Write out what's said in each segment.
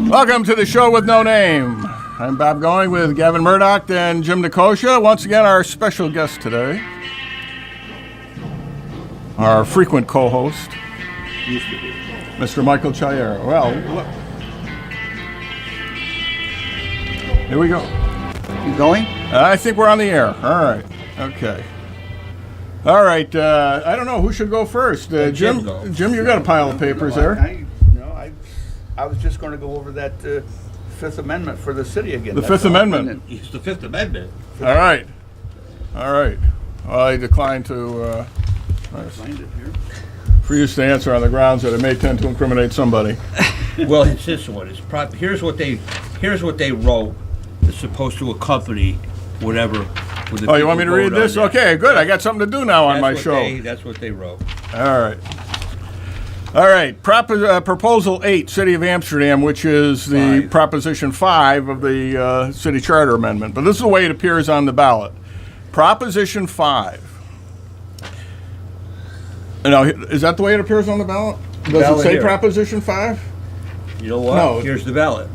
Welcome to the show with no name. I'm Bob Going with Gavin Murdoch and Jim Nikosha. Once again, our special guest today, our frequent co-host, Mr. Michael Chiara. Well, here we go. You going? I think we're on the air. All right. Okay. All right. I don't know who should go first. Jim, you got a pile of papers there. I was just going to go over that Fifth Amendment for the city again. The Fifth Amendment. It's the Fifth Amendment. All right. Well, I decline to Find it here. refuse to answer on the grounds that it may tend to incriminate somebody. Well, it's this one. Here's what they wrote. It's supposed to accompany whatever. Oh, you want me to read this? Okay, good. I got something to do now on my show. That's what they wrote. All right. Proposal 8, City of Amsterdam, which is the Proposition 5 of the City Charter Amendment. But this is the way it appears on the ballot. Proposition 5. Now, is that the way it appears on the ballot? Does it say here. Proposition 5? You know what? No. Here's the ballot.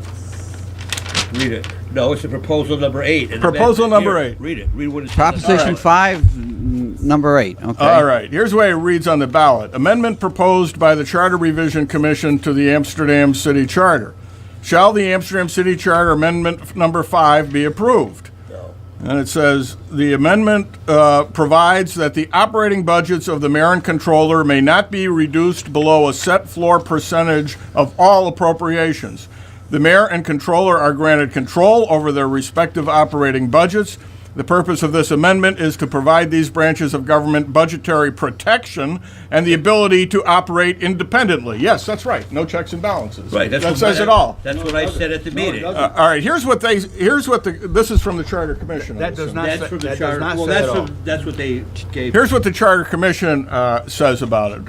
Read it. No, it's a proposal number 8. Proposal number 8. Read it. Read what it says. Proposition 5, number 8. Okay. All right. Here's the way it reads on the ballot. Amendment proposed by the Charter Revision Commission to the Amsterdam City Charter. Shall the Amsterdam City Charter Amendment number 5 be approved? No. And it says, the amendment provides that the operating budgets of the mayor and controller may not be reduced below a set floor percentage of all appropriations. The mayor and controller are granted control over their respective operating budgets. The purpose of this amendment is to provide these branches of government budgetary protection and the ability to operate independently. Yes, that's right. No checks and balances. Right. That says it all. That's what I said at the meeting. All right. This is from the Charter Commission. That does not say that. That's what they gave. Here's what the Charter Commission says about it.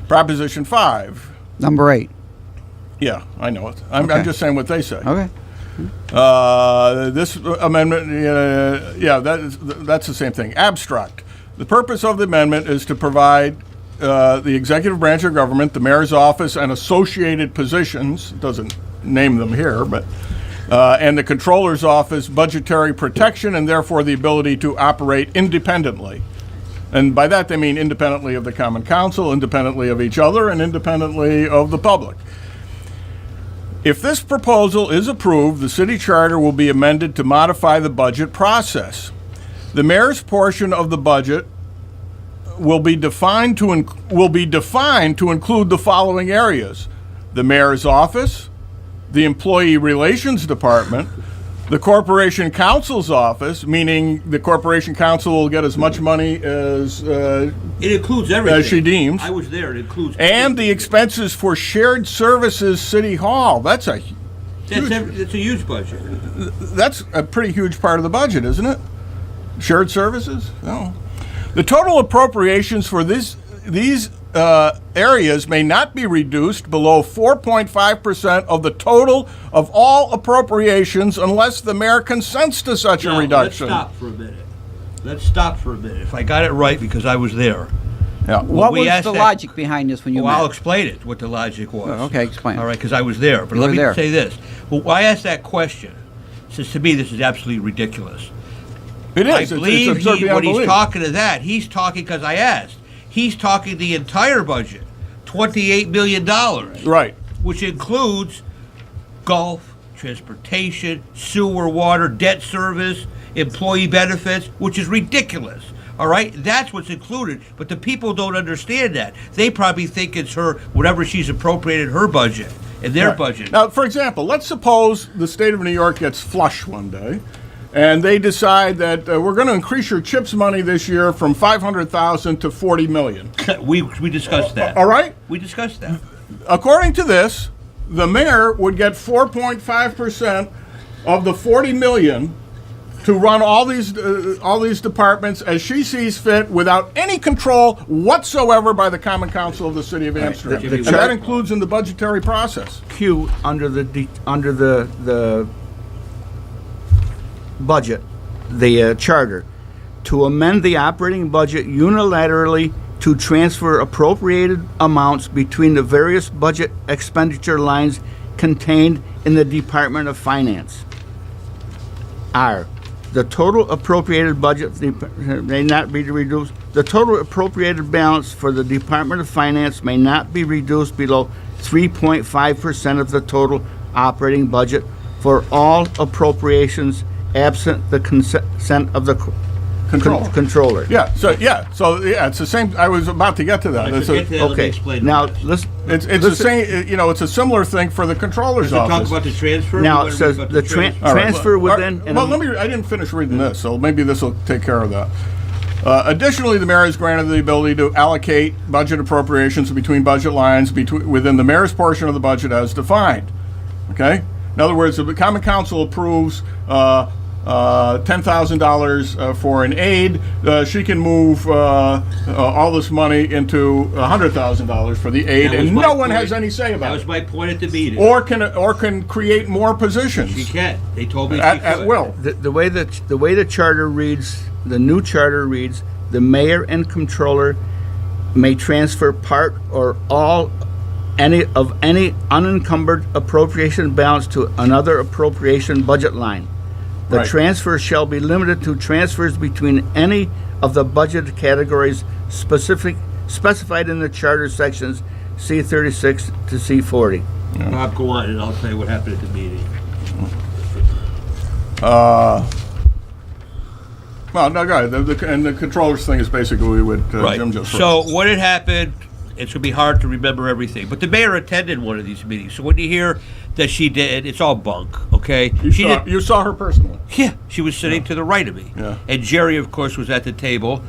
Proposition 5. Number 8. Yeah, I know it. I'm just saying what they say. Okay. This amendment, that's the same thing. Abstract. The purpose of the amendment is to provide the executive branch of government, the mayor's office, and associated positions, it doesn't name them here, but and the controller's office budgetary protection and therefore the ability to operate independently. And by that they mean independently of the Common Council, independently of each other, and independently of the public. If this proposal is approved, the city charter will be amended to modify the budget process. The mayor's portion of the budget will be defined to include the following areas: the mayor's office, the employee relations department, the corporation counsel's office, meaning the corporation counsel will get as much money as it includes everything as she deems. I was there. It includes and the expenses for shared services city hall. That's a huge budget. That's a pretty huge part of the budget, isn't it? Shared services? No. The total appropriations for these areas may not be reduced below 4.5% of the total of all appropriations unless the mayor consents to such a reduction. Let's stop for a minute. If I got it right, because I was there. Yeah. What was the logic behind this when you met? I'll explain it, what the logic was. Okay, explain. All right, because I was there. But let me say this. Well, I asked that question. Since to me this is absolutely ridiculous. It is. I believe when he's talking to that, he's talking because I asked. He's talking the entire budget, $28 million. Right. Which includes golf, transportation, sewer, water, debt service, employee benefits, which is ridiculous. All right? That's what's included. But the people don't understand that. They probably think it's her, whatever she's appropriated her budget, in their budget. Now, for example, let's suppose the state of New York gets flush one day, and they decide that we're going to increase your CHIPS money this year from $500,000 to $40 million. We discussed that. All right? We discussed that. According to this, the mayor would get 4.5% of the $40 million to run all these departments as she sees fit without any control whatsoever by the Common Council of the City of Amsterdam. The And that includes in the budgetary process. Q under the budget, the charter, to amend the operating budget unilaterally to transfer appropriated amounts between the various budget expenditure lines contained in the Department of Finance. R. The total appropriated budget may not be reduced. The total appropriated balance for the Department of Finance may not be reduced below 3.5% of the total operating budget for all appropriations absent the consent of the controller. Yeah, so it's the same. I was about to get to that. Okay, now listen. It's the same. You know, it's a similar thing for the controller's Talk office. about the transfer. Now it says the transfer within. Well, I didn't finish reading this, so maybe this will take care of that. Additionally, the mayor is granted the ability to allocate budget appropriations between budget lines within the mayor's portion of the budget as defined. Okay? In other words, if the Common Council approves $10,000 for an aid, she can move all this money into $100,000 for the aid, and no one has any say That about was it. my point at the meeting. Or can create more positions She can. They told me she at could. will. The way the charter reads, the new charter reads, the mayor and controller may transfer part or all any unencumbered appropriation balance to another appropriation budget line. The Right. transfer shall be limited to transfers between any of the budget categories specified in the charter sections C36 to C40. Bob, go on, and I'll tell you what happened at the meeting. Well, no, go ahead. And the controller's thing is basically what Jim just said. So what had happened, it's going to be hard to remember everything, but the mayor attended one of these meetings. So when you hear that she did, it's all bunk, okay? You saw her personally. Yeah, she was sitting to the right of me. Yeah. And Jerry, of course, was at the table,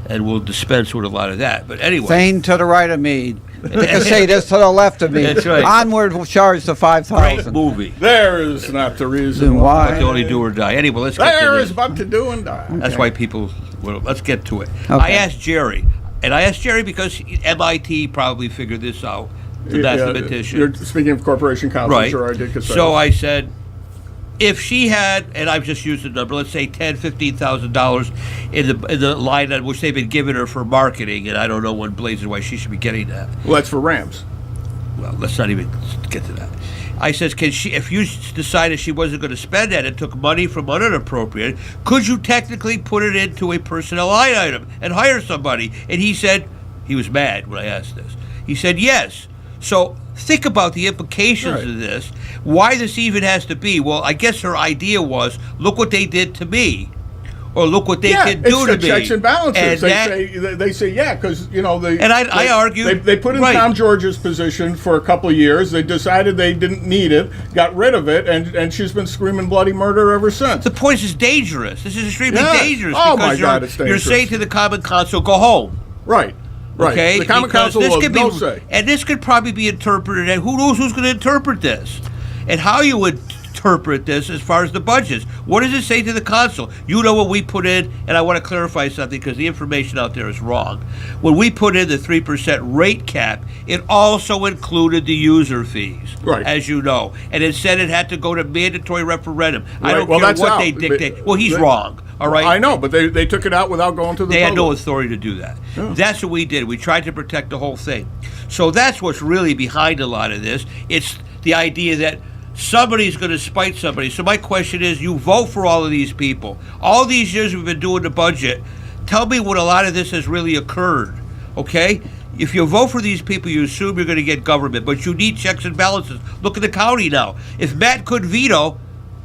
and we'll dispense with a lot of that. But anyway. Thane to the right of me. Cicadas to the left of me. That's right. Onward charge to Great 5,000. movie. There is not the reason Then why? But they only do or die. Anyway, let's get to There this. is but to do and die. That's why people. Well, let's get to it. I Okay. asked Jerry, and I asked Jerry because MIT probably figured this out. The mathematician, You're speaking of Corporation Council, right? sure I did. So I said, if she had, and I've just used the number, let's say $10,000-$15,000 in the line on which they've been giving her for marketing, and I don't know when blazes why she should be getting that. Well, that's for Rams. Well, let's not even get to that. I says, can she? If you decided she wasn't going to spend that and took money from unappropriated, could you technically put it into a personnel line item and hire somebody? And he said, he was mad when I asked this. He said, yes. So think about the implications Right. of this. Why this even has to be? Well, I guess her idea was, look what they did to me. Or look what they can do to it's the me. checks and balances. And They say, yeah, because, you know, And I argued, They put in right. Tom George's position for a couple of years. They decided they didn't need it, got rid of it, and she's been screaming bloody murder ever since. The point is dangerous. This is extremely Yeah. dangerous. Oh, because my God, it's You're dangerous. saying to the Common Council, go home. Right. Okay? The Common Because Council this will could have no be, say. and this could probably be interpreted, and who knows who's going to interpret this, and how you would interpret this as far as the budgets. What does it say to the council? You know what we put in, and I want to clarify something because the information out there is wrong. When we put in the 3% rate cap, it also included the user fees, Right. as you know, and it said it had to go to mandatory referendum. I Right. don't Well, care that's what out. they dictate. Well, he's They- wrong. All right. I know, but they took it out without going to the They had no public. authority to do that. That's what we did. We tried to protect the whole thing. So that's what's really behind a lot of this. It's the idea that somebody's going to spite somebody. So my question is, you vote for all of these people. All these years we've been doing the budget. Tell me when a lot of this has really occurred, okay? If you vote for these people, you assume you're going to get government, but you need checks and balances. Look at the county now. If Matt could veto,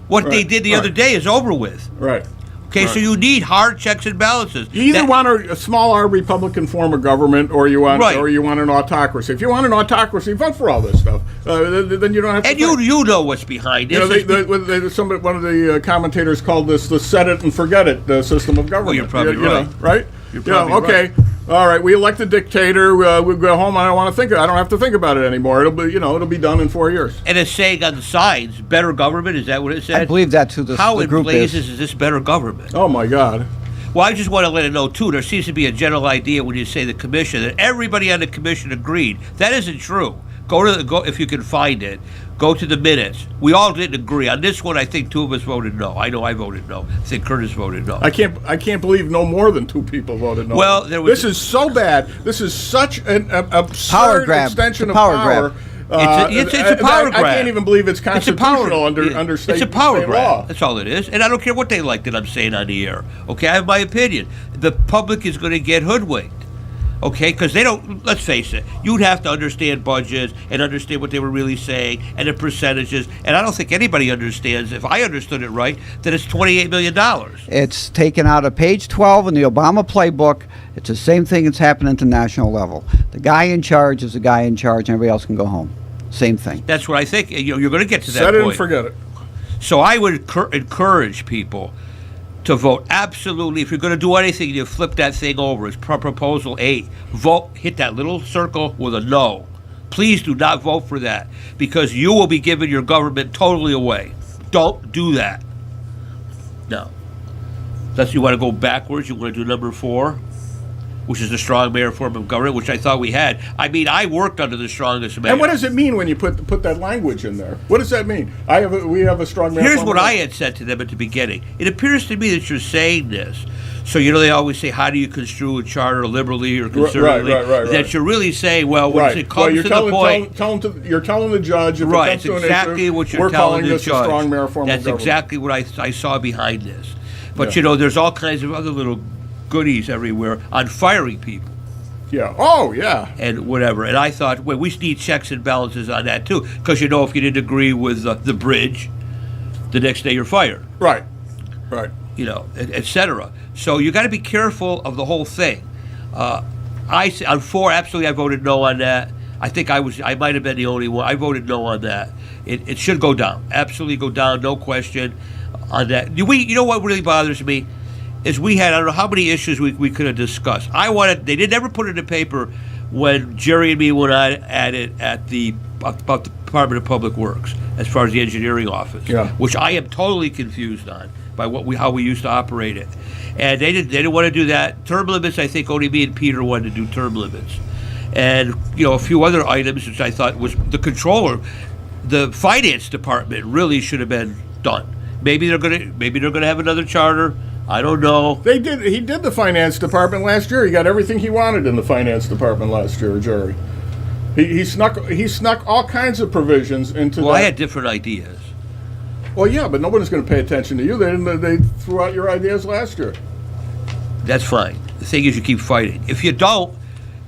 what they Right, did the right. other day is over with. Right. Okay, so Right. you need hard checks and balances. You either That- want a small R Republican form of government, or you want Right. an autocracy. If you want an autocracy, vote for all this stuff. Then you don't have to. And fight. you know what's behind this. You know, It's one of the commentators called this the set it and forget it system of government. you're probably You know, right. right? You're You know, probably okay, All right, we elect a dictator. We go home. I don't want to think. I don't have to think about it anymore. It'll be, it'll be done in 4 years. And it's saying on the signs, better government. Is that what it said? I believe that's who How the in group blazes is. is this better government? Oh my God. Well, I just want to let it know, too, there seems to be a general idea when you say the commission that everybody on the commission agreed. That isn't true. Go if you can find it. Go to the minutes. We all didn't agree. On this one, I think 2 of us voted no. I know I voted no. I think Curtis voted no. I can't believe no more than 2 people voted no. Well, there was- this is so bad. This is such an absurd Power grab. extension It's a of power grab. It's a power grab. I can't even believe it's It's a constitutional power, under state, it's a power state grab. law. That's all it is. And I don't care what they like that I'm saying on the air. Okay, I have my opinion. The public is going to get hoodwinked. Okay, because they don't, let's face it, you'd have to understand budgets and understand what they were really saying and the percentages. And I don't think anybody understands, if I understood it right, that it's $28 million. It's taken out of page 12 in the Obama playbook. It's the same thing that's happening at the national level. The guy in charge is the guy in charge, and everybody else can go home. Same thing. That's what I think. You're going to get to that Set it point. and forget it. So I would encourage people to vote absolutely. If you're going to do anything, you flip that thing over. It's proposal 8. Vote, hit that little circle with a no. Please do not vote for that because you will be giving your government totally away. Don't do that. No. Unless you want to go backwards, you want to do number 4, which is the strong mayor form of government, which I thought we had. I mean, I worked under the strongest mayor. And what does it mean when you put that language in there? What does that mean? We have a strong mayor. Here's form what of I had said to them at the beginning. It appears to me that you're saying this. So, they always say, how do you construe a charter liberally or conservatively? Right. That you're really saying, well, when it comes to the point. You're telling the judge if Right, it it's comes to exactly an issue, what you're we're telling calling the this judge. a strong mayor form That's of government. exactly what I saw behind this. But, Yeah. there's all kinds of other little goodies everywhere on firing people. Yeah. Oh, yeah. And whatever. And I thought, well, we need checks and balances on that, too. Because, if you didn't agree with the bridge, the next day you're fired. Right. Et cetera. So you got to be careful of the whole thing. On 4, absolutely, I voted no on that. I think I might have been the only one. I voted no on that. It should go down. Absolutely go down, no question on that. You know what really bothers me? Is we had, I don't know how many issues we could have discussed. They didn't ever put it in the paper when Jerry and me went at it about the Department of Public Works as far as the engineering office, which I am totally confused on by how we used to operate it. And they didn't want to do that. Term limits, I think only me and Peter wanted to do term limits. And, a few other items which I thought was the controller, the finance department really should have been done. Maybe they're gonna have another charter. I don't know. He did the finance department last year. He got everything he wanted in the finance department last year, Jerry. He snuck all kinds of provisions into. Well, I had different ideas. Well, yeah, but nobody's going to pay attention to you. They threw out your ideas last year. That's fine. The thing is, you keep fighting. If you don't,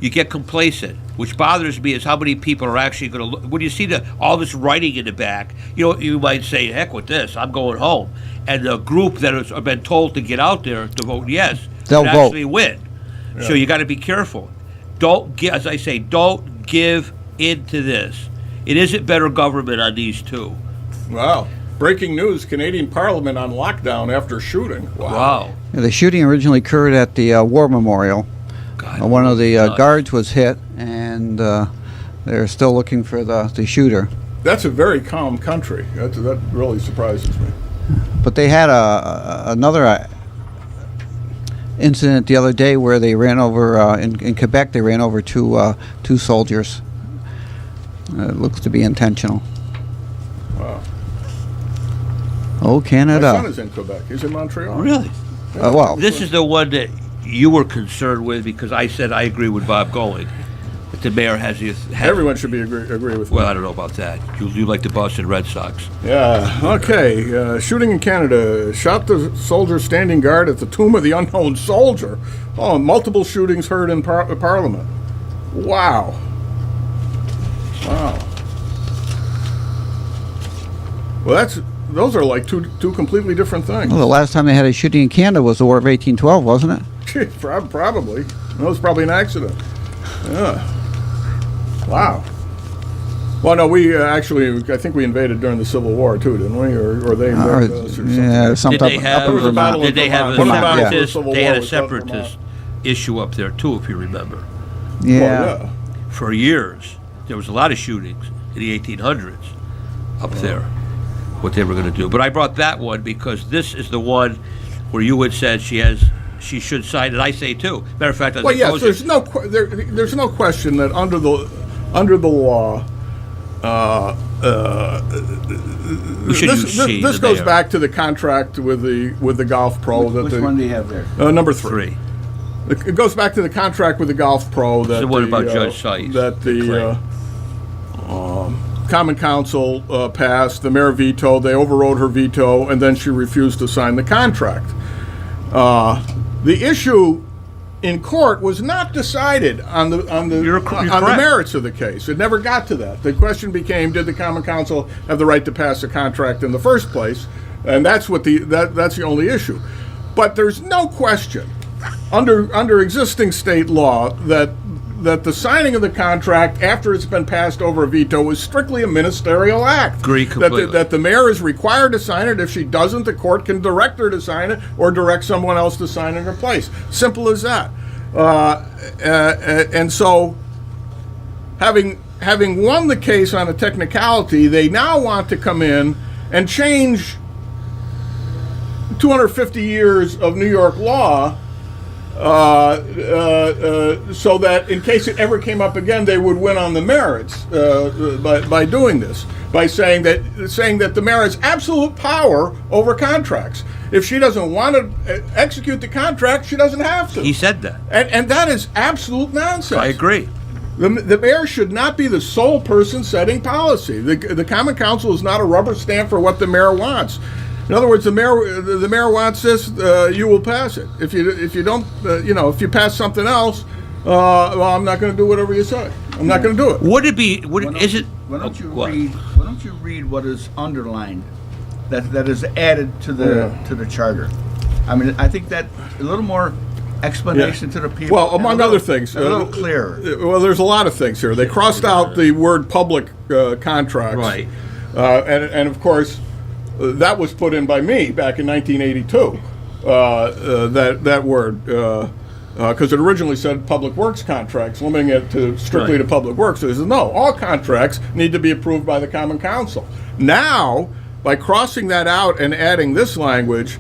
you get complacent. Which bothers me is how many people are actually going to look. When you see all this writing in the back, you might say, heck with this, I'm going home. And the group that has been told to get out there to vote yes, They'll vote. actually win. Yeah. So you got to be careful. Don't give into this. It isn't better government on these 2. Wow. Breaking news, Canadian Parliament on lockdown after shooting. Wow. Yeah, the shooting originally occurred at the War Memorial. God, One of the guards was hit, and they're still looking for the shooter. That's a very calm country. That really surprises me. But they had another incident the other day where they ran over, in Quebec, they ran over 2 soldiers. It looks to be intentional. Wow. Oh, Canada. My son is in Quebec. He's in Montreal. Really? Well, This is the one that you were concerned with because I said I agree with Bob going. That the mayor has everyone should agree with me. Well, I don't know about that. You like the Boston Red Sox. Yeah, okay. Shooting in Canada. Shot the soldier standing guard at the tomb of the unknown soldier. Oh, multiple shootings heard in Parliament. Wow. Well, those are like two completely different things. well, the last time they had a shooting in Canada was the War of 1812, wasn't it? Probably. That was probably an accident. Yeah. Wow. Well, no, we I think we invaded during the Civil War too, didn't we? Or they invaded us or something. Yeah, Did they have? There was a battle Did in they have a Vermont. Vermont, separatist? yeah. They had a Civil War was separatist issue up there too, if you remember. Yeah. Well, For years, there was a lot of shootings in the 1800s up there, what they were going to do. But I brought that one because this is the one where you had said she should sign, and I say too. Matter of fact, Well, yes, there's no question that under the law, we should use she. this the goes mayor. back to the contract with the golf pro. Which one do you have there? Number 3. Three. It goes back to the contract with the golf pro that the one about Judge Sykes, that the the Common Council passed. The mayor vetoed. They overrode her veto, and then she refused to sign the contract. The issue in court was not decided on the You're correct. merits of the case. It never got to that. The question became, did the Common Council have the right to pass a contract in the first place? And that's what that's the only issue. But there's no question under existing state law that the signing of the contract after it's been passed over a veto is strictly a ministerial act. Agree completely. That the mayor is required to sign it. If she doesn't, the court can direct her to sign it or direct someone else to sign in her place. Simple as that. And so, having won the case on a technicality, they now want to come in and change 250 years of New York law so that in case it ever came up again, they would win on the merits by doing this, by saying that the mayor has absolute power over contracts. If she doesn't want to execute the contract, she doesn't have to. He said that. And that is absolute nonsense. I agree. The mayor should not be the sole person setting policy. The Common Council is not a rubber stamp for what the mayor wants. In other words, the mayor wants this, you will pass it. If you don't, if you pass something else, well, I'm not going to do whatever you say. I'm not going to do it. Would it be? Why don't you read what is underlined, that is added to the charter? I mean, I think that a little more explanation to the people. Well, among other things, a little clearer. Well, there's a lot of things here. They crossed out the word public contracts, Right. And of course. That was put in by me back in 1982. That word, because it originally said public works contracts, limiting it to strictly to public works. So it says no, all contracts need to be approved by the Common Council. Now, by crossing that out and adding this language,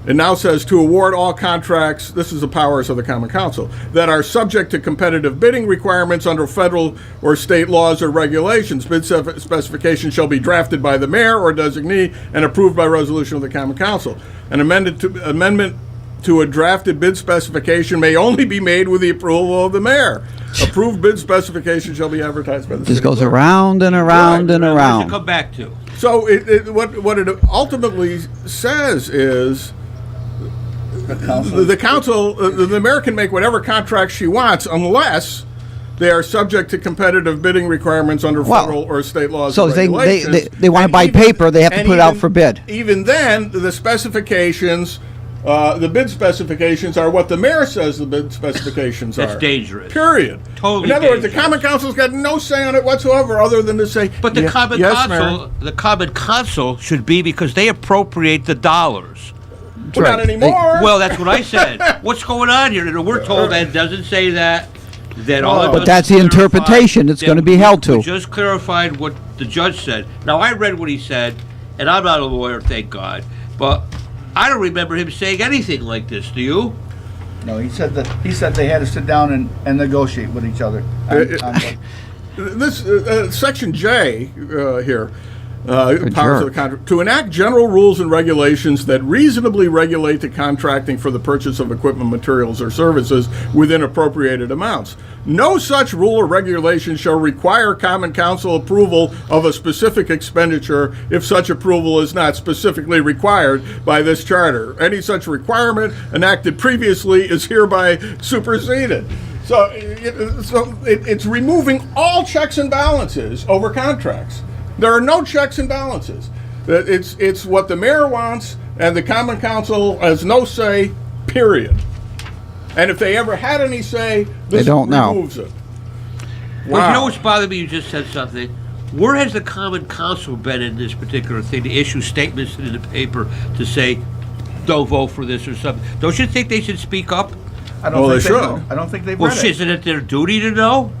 it now says to award all contracts, this is the powers of the Common Council, that are subject to competitive bidding requirements under federal or state laws or regulations. Bid specifications shall be drafted by the mayor or designee and approved by resolution of the Common Council. An amendment to a drafted bid specification may only be made with the approval of the mayor. Approved bid specification shall be advertised by the This city goes clerk. around and around and What does it around. come back to? So what it ultimately says is the council, the mayor can make whatever contracts she wants unless they are subject to competitive bidding requirements under federal or state laws So and they regulations. want to buy paper, they have to put it out for bid. Even then, the specifications, the bid specifications are what the mayor says the bid specifications are. That's dangerous. Period. Totally In other words, the dangerous. Common Council's got no say on it whatsoever other than to say, But the "Ye- Common yes, Council, Mayor." the Common Council should be because they appropriate the dollars. Well, not right. anymore. Well, that's what I said. What's going on here? And we're told that it doesn't say that. That all it But does that's is the clarify interpretation it's that going to be held to. we just clarified what the judge said. Now, I read what he said, and I'm not a lawyer, thank God. But I don't remember him saying anything like this. Do you? No, he said they had to sit down and negotiate with each other. This section J here, powers of jerk. the contract, to enact general rules and regulations that reasonably regulate the contracting for the purchase of equipment, materials, or services within appropriated amounts. No such rule or regulation shall require Common Council approval of a specific expenditure if such approval is not specifically required by this charter. Any such requirement enacted previously is hereby superseded. So it's removing all checks and balances over contracts. There are no checks and balances. It's what the mayor wants, and the Common Council has no say, period. And if they ever had any say, this They don't know. removes it. Well, you know what's bothered me? You just said something. Where has the Common Council been in this particular thing to issue statements in the paper to say, don't vote for this or something? Don't you think they should speak up? I don't Well, think they know. should. I don't think they've Well, read it. isn't it their duty to know?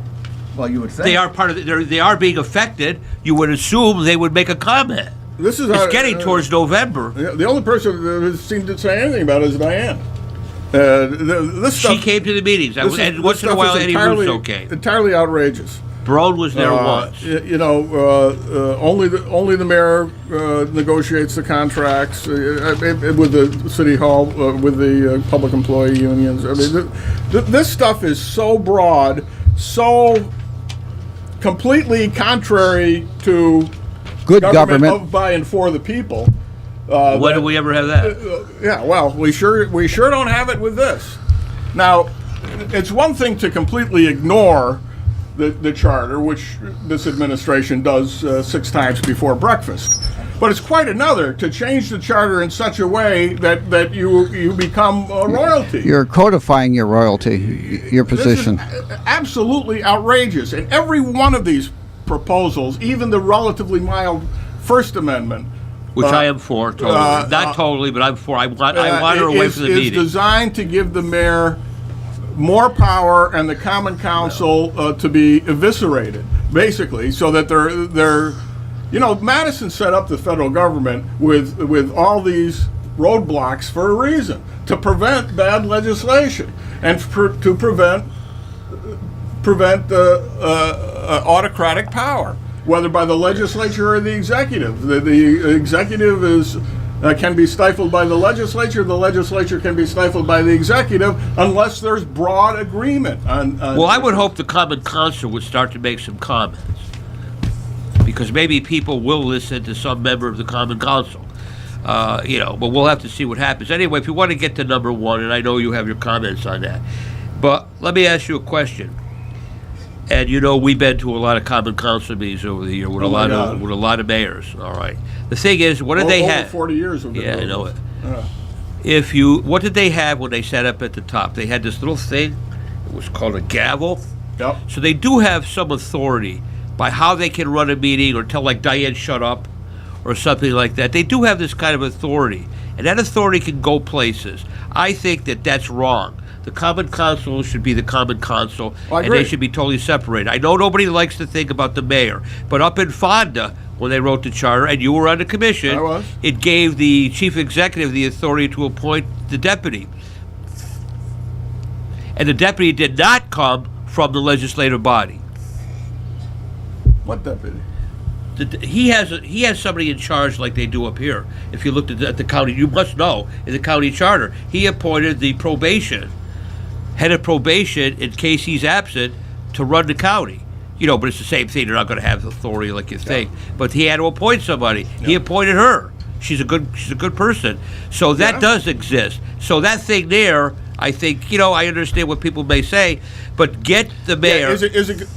Well, you would think. They are part of. They are being affected. You would assume they would make a comment. This is It's getting towards November. The only person that seemed to say anything about it is Diane. This She stuff, came to the meetings, this is- and this once in a stuff while is Eddie Russo came. entirely outrageous. Brown was there once. Only the mayor negotiates the contracts with the city hall, with the public employee unions. I mean, this stuff is so broad, so completely contrary to Good government. of, by, and for the people. When do we ever have that? Yeah, well, we sure don't have it with this. Now, it's one thing to completely ignore the charter, which this administration does 6 times before breakfast. But it's quite another to change the charter in such a way that you become royalty. You're codifying your royalty, your position. This is absolutely outrageous. And every one of these proposals, even the relatively mild First Amendment, Which I am for, totally. Not totally, but I'm for. I want her away from the is meeting. designed to give the mayor more power and the common council to be eviscerated, basically, so that they're Madison set up the federal government with all these roadblocks for a reason, to prevent bad legislation and to prevent autocratic power, whether by the legislature or the executive. The executive can be stifled by the legislature can be stifled by the executive, unless there's broad agreement on Well, I would hope the Common Council would start to make some comments, because maybe people will listen to some member of the Common Council. But we'll have to see what happens. Anyway, if you want to get to number 1, and I know you have your comments on that, but let me ask you a question. And we've been to a lot of Common Council meetings over the year with a lot of mayors. All right. The thing is, what did they over have? 40 years of Yeah, I know it. Yeah. What did they have when they sat up at the top? They had this little thing. It was called a gavel. Yep. So they do have some authority by how they can run a meeting or tell, like, Diane, shut up, or something like that. They do have this kind of authority, and that authority can go places. I think that that's wrong. The Common Council should be the Common Council, and they should be totally separated. I know nobody likes to think about the mayor, but up in Fonda, when they wrote the charter, and you were on the commission, I was. it gave the chief executive the authority to appoint the deputy. And the deputy did not come from the legislative body. What deputy? He has somebody in charge like they do up here. If you looked at the county, you must know, in the county charter, he appointed the head of probation in case he's absent to run the county. But it's the same thing. They're not going to have authority like you think. But he had to appoint somebody. Yeah. He appointed her. She's a good person. So that does exist. So that thing there, I think, I understand what people may say, but get the mayor. Yeah, is it?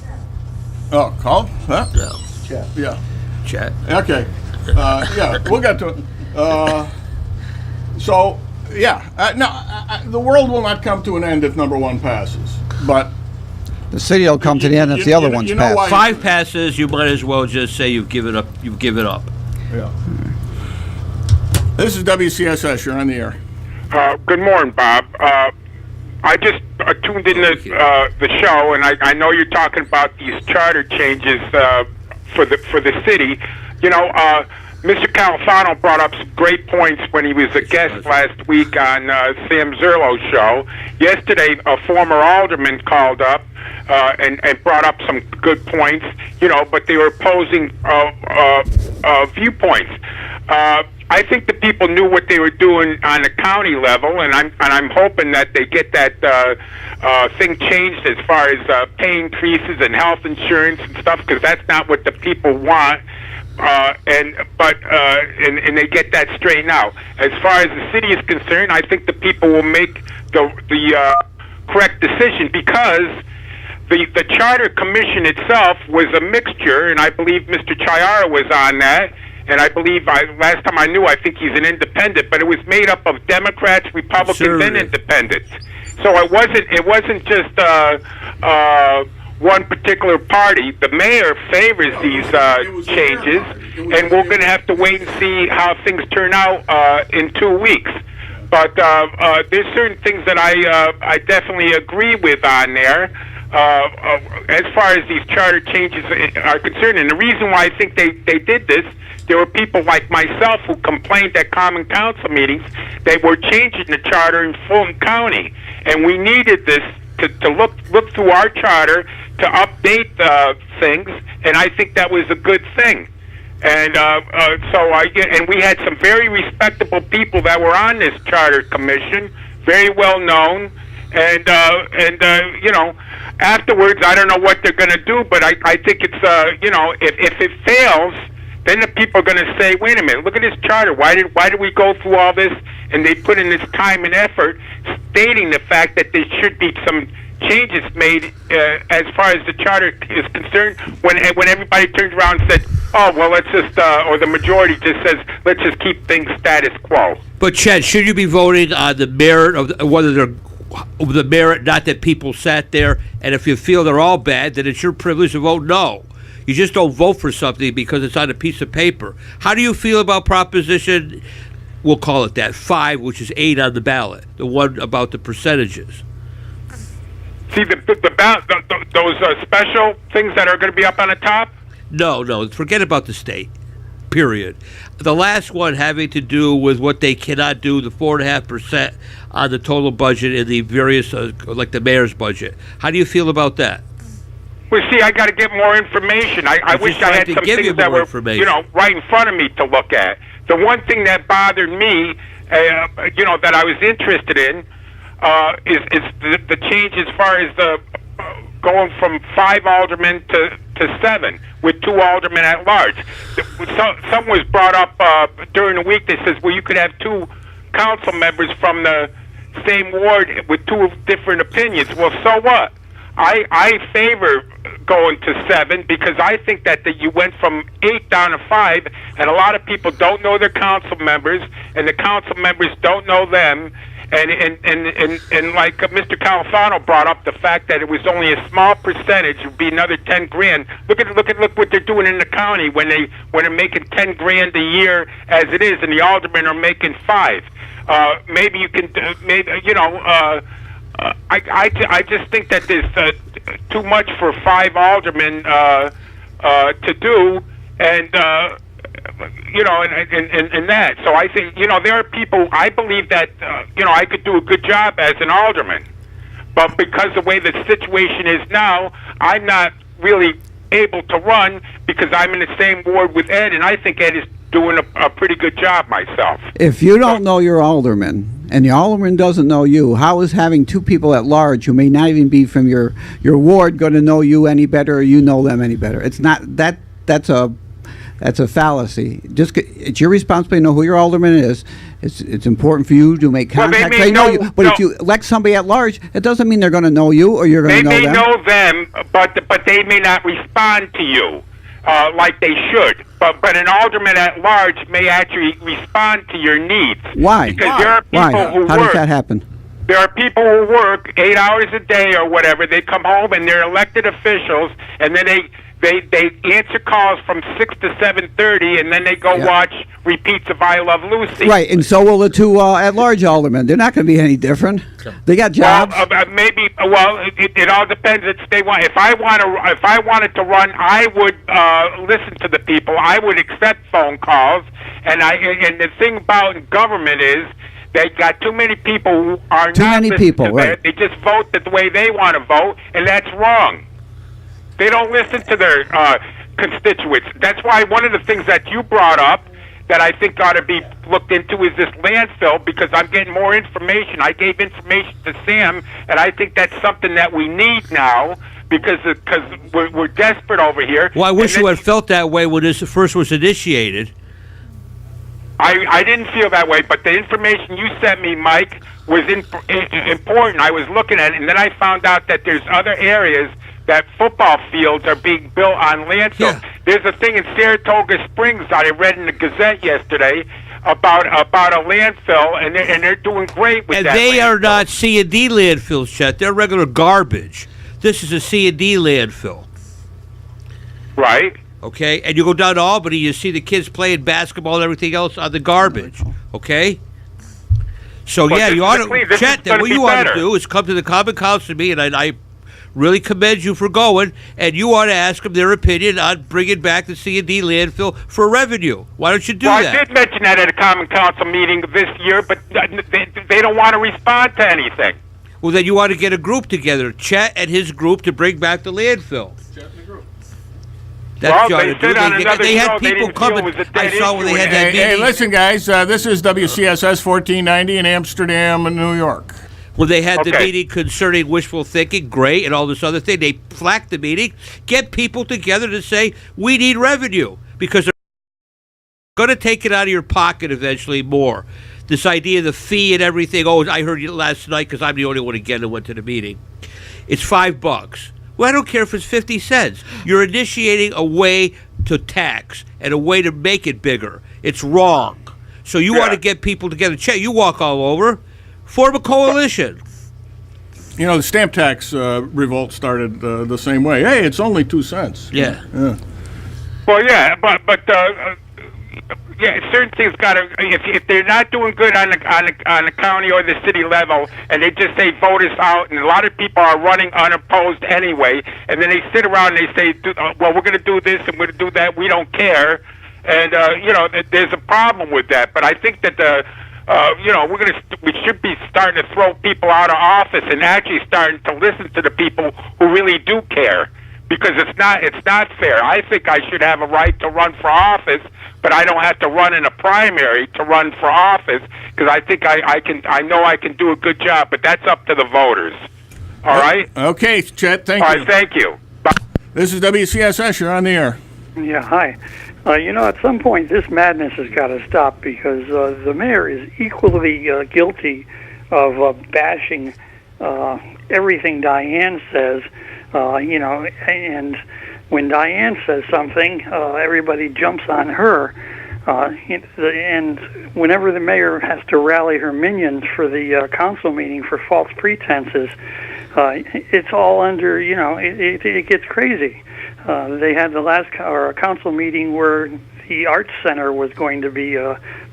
Oh, call? Huh? No. Chat. Yeah. Chat. Okay. We'll get to it. The world will not come to an end if number 1 passes. But The city will come to the end if the other one's passed. why- 5 passes, you might as well just say you've given up. You've given up. Yeah. This is WCSS. You're on the air. Good morning, Bob. I just tuned in the show, and I know you're talking about these charter changes for the city. Mr. Califano brought up some great points when he was a guest last week on Sam Zerlo's show. Yesterday, a former alderman called up and brought up some good points, but they were opposing viewpoints. I think the people knew what they were doing on the county level, and I'm hoping that they get that thing changed as far as pay increases and health insurance and stuff, because that's not what the people want. And they get that straightened out. As far as the city is concerned, I think the people will make the correct decision, because the charter commission itself was a mixture, and I believe Mr. Chiara was on that. And I believe, last time I knew, I think he's an independent, but it was made up of Democrats, Republicans, and independents. So it wasn't just one particular party. The mayor favors these changes, and we're going to have to wait and see how things turn out in 2 weeks. But there's certain things that I definitely agree with on there. As far as these charter changes are concerned, and the reason why I think they did this, there were people like myself who complained at Common Council meetings they were changing the charter in Fulton County, and we needed this to look through our charter to update things, and I think that was a good thing. And and we had some very respectable people that were on this charter commission, very well known, and afterwards I don't know what they're going to do, but I think it's if it fails, then the people are going to say, wait a minute, look at this charter. Why did we go through all this? And they put in this time and effort, stating the fact that there should be some changes made as far as the charter is concerned. When everybody turns around and said, oh well, let's just or the majority just says, let's just keep things status quo. But Chet, should you be voting on the merit of whether they're the merit, not that people sat there, and if you feel they're all bad, then it's your privilege to vote no. You just don't vote for something because it's on a piece of paper. How do you feel about Proposition, we'll call it that, 5, which is 8 on the ballot, the one about the percentages? See, those special things that are going to be up on the top? No, forget about the state, period. The last one having to do with what they cannot do, the 4.5% on the total budget in the various, like the mayor's budget. How do you feel about that? Well, see, I got to get more information. I wish I had some things that were, right in front of me to look at. The one thing that bothered me, that I was interested in, is the change as far as the going from 5 aldermen to 7 with 2 aldermen at large. Something was brought up during the week that says, well, you could have 2 council members from the same ward with 2 different opinions. Well, so what? I favor going to 7 because I think that you went from 8 down to 5, and a lot of people don't know their council members, and the council members don't know them. And like Mr. Califano brought up the fact that it was only a small percentage, it would be another 10 grand. Look what they're doing in the county when they're making 10 grand a year as it is, and the aldermen are making 5. Maybe you can I just think that there's too much for 5 aldermen to do, and and that. So I think there are people. I believe that I could do a good job as an alderman, but because the way the situation is now, I'm not really able to run because I'm in the same ward with Ed, and I think Ed is doing a pretty good job myself. If you don't know your alderman, and the alderman doesn't know you, how is having 2 people at large who may not even be from your ward going to know you any better or you know them any better? It's not that. That's a fallacy. It's your responsibility to know who your alderman is. It's important for you to make contact. Well, they know you, but if you elect somebody at large, it doesn't mean they're going to know you or you're going to know them. They may know them, but they may not respond to you like they should. But an alderman at large may actually respond to your needs. Why? Because there are people who work. How does that happen? There are people who work 8 hours a day or whatever. They come home and they're elected officials, and then they answer calls from 6 to 7:30, and then they go watch repeats of I Love Lucy. Right, and so will the 2 at-large aldermen. They're not going to be any different. They got jobs. Well, maybe. Well, it all depends. If I wanted to run, I would listen to the people. I would accept phone calls, and the thing about government is they got too many people who are too not many listening people. to Right. They just vote the way they want to vote, and that's wrong. They don't listen to their constituents. That's why one of the things that you brought up that I think ought to be looked into is this landfill, because I'm getting more information. I gave information to Sam, and I think that's something that we need now because we're desperate over here. Well, I wish you had felt that way when this first was initiated. I didn't feel that way, but the information you sent me, Mike, was important. I was looking at it, and then I found out that there's other areas that football fields are being built on landfills. Yeah. There's a thing in Saratoga Springs that I read in the Gazette yesterday about a landfill, and they're doing great with that. And they landfill. are not C&D landfills, Chet. They're regular garbage. This is a C&D landfill. Right. Okay? And you go down to Albany, you see the kids playing basketball and everything else on the garbage. Okay? So Well, yeah, you ought this to, is Chet, then gonna what be you ought to better. do is come to the Common Council meeting, and I really commend you for going, and you ought to ask them their opinion on bringing back the C&D landfill for revenue. Why don't you do Well, that? I did mention that at a Common Council meeting this year, but they don't want to respond to anything. Well, then you ought to get a group together, Chet and his group, to bring back the landfill. That's Well, what you ought they to do. said on another They had show they people didn't feel coming. it was a I dead saw when they issue. had that Hey, meeting. listen, guys. This is WCSS 1490 in Amsterdam and New York. Well, they had the Okay. meeting concerning wishful thinking, great, and all this other thing. They flacked the meeting. Get people together to say, we need revenue, because they're going to take it out of your pocket eventually more. This idea of the fee and everything. Oh, I heard you last night because I'm the only one again who went to the meeting. It's $5. Well, I don't care if it's 50 cents. You're initiating a way to tax and a way to make it bigger. It's wrong. So you Yeah. ought to get people together. Chet, you walk all over. Form a coalition. You know, the stamp tax revolt started the same way. Hey, it's only 2 cents. Yeah. Well, yeah, but yeah, certain things got to. If they're not doing good on the county or the city level, and they just say vote us out, and a lot of people are running unopposed anyway, and then they sit around and they say, well, we're going to do this and we're going to do that. We don't care, and you know, there's a problem with that. But I think that you know, we should be starting to throw people out of office and actually starting to listen to the people who really do care, because it's not fair. I think I should have a right to run for office, but I don't have to run in a primary to run for office, because I think I know I can do a good job, but that's up to the voters. All right? Okay, Chet, thank All you. right, thank you. Bye. This is WCSS. You're on the air. Yeah, hi. You know, at some point, this madness has got to stop, because the mayor is equally guilty of bashing everything Diane says. You know, and when Diane says something, everybody jumps on her. And whenever the mayor has to rally her minions for the council meeting for false pretenses, it's all under, you know, it gets crazy. They had the last council meeting where the Arts Center was going to be